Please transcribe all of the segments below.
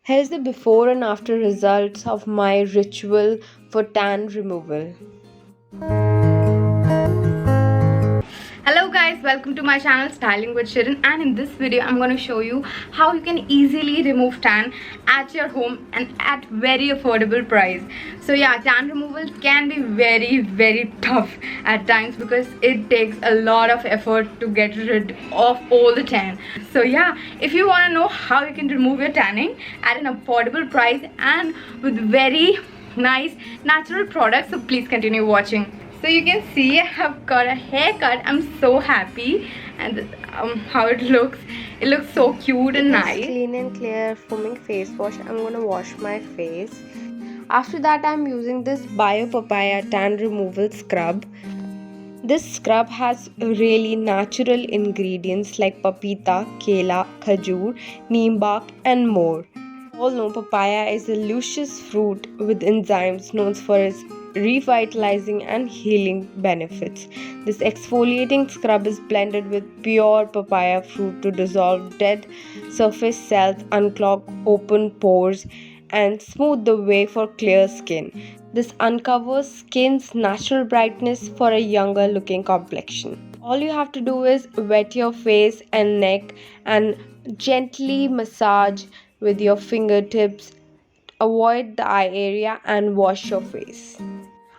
Here's the before and after results of my ritual for tan removal. Hello guys, welcome to my channel Styling with Shirin, and in this video I'm going to show you how you can easily remove tan at your home and at very affordable price. So yeah, tan removal can be very tough at times because it takes a lot of effort to get rid of all the tan. So yeah, if you want to know how you can remove your tanning at an affordable price and with very nice natural products, so please continue watching. So you can see I have got a haircut. I'm so happy, and how it looks so cute and nice. Clean and clear foaming face wash. I'm gonna wash my face. After that, I'm using this Papaya tan removal scrub. This scrub has really natural ingredients like papita, kela, khajur, neem bark, and more. All know papaya is a luscious fruit with enzymes known for its revitalizing and healing benefits. This exfoliating scrub is blended with pure papaya fruit to dissolve dead surface cells, unclog open pores, and smooth the way for clear skin. This uncovers skin's natural brightness for a younger looking complexion. All you have to do is wet your face and neck and gently massage with your fingertips. Avoid the eye area and wash your face.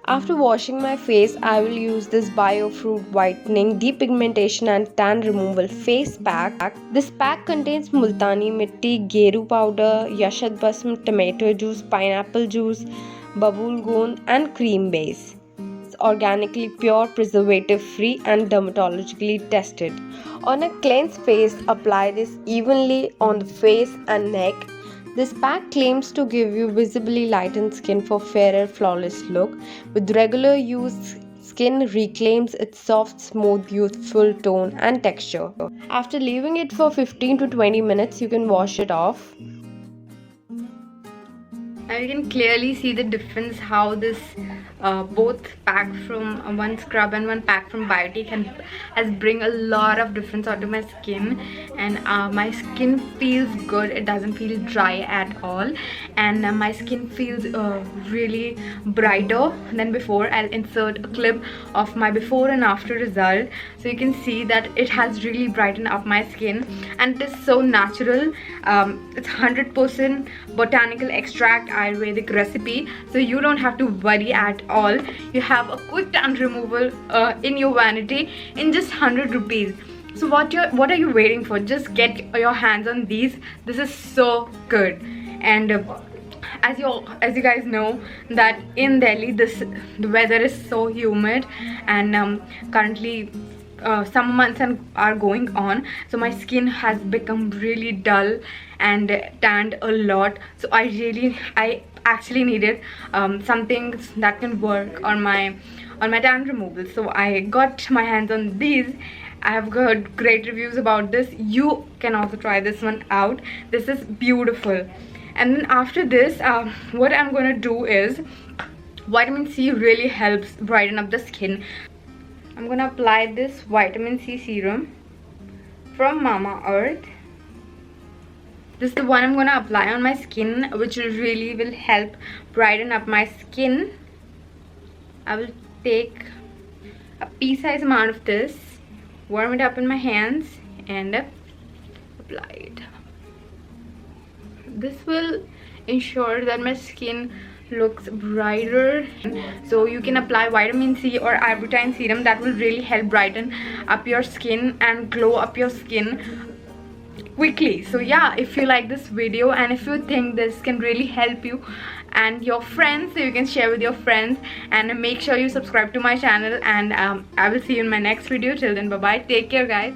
After washing my face, I will use this Biofruit Whitening, Depigmentation and Tan Removal Face Pack. This pack contains Multani Mitti, Geru Powder, Yashad Basm, Tomato Juice, Pineapple Juice, Babul Gond and Cream Base. It's organically pure, preservative free and dermatologically tested. On a cleansed face, apply this evenly on the face and neck. This pack claims to give you visibly lightened skin for fairer, flawless look. With regular use, skin reclaims its soft, smooth, youthful tone and texture. After leaving it for 15 to 20 minutes, you can wash it off. Now you can clearly see the difference how this both pack from one scrub and one pack from Biotique has bring a lot of difference onto my skin, and my skin feels good. It doesn't feel dry at all, and my skin feels really brighter than before. I'll insert a clip of my before and after result so you can see that it has really brightened up my skin, and it is so natural. It's 100% botanical extract Ayurvedic recipe, so you don't have to worry at all. You have a quick tan removal in your vanity in just 100 rupees. So what are you waiting for? Just get your hands on these. This is so good. And as you guys know that in Delhi the weather is so humid, and currently some months are going on, so my skin has become really dull and tanned a lot. So I actually needed something that can work on my tan removal. So I got my hands on these. I have heard great reviews about this. You can also try this one out. This is beautiful. And then after this, what I'm gonna do is, vitamin C really helps brighten up the skin. I'm gonna apply this vitamin C serum from Mama Earth. This is the one I'm gonna apply on my skin, which really will help brighten up my skin. I will take a pea-sized amount of this, warm it up in my hands, and apply it. This will ensure that my skin looks brighter. So you can apply vitamin C or ibuprofen serum that will really help brighten up your skin and glow up your skin quickly. So yeah, if you like this video and if you think this can really help you and your friends, so you can share with your friends, and make sure you subscribe to my channel, and I will see you in my next video. Till then, bye bye, take care guys.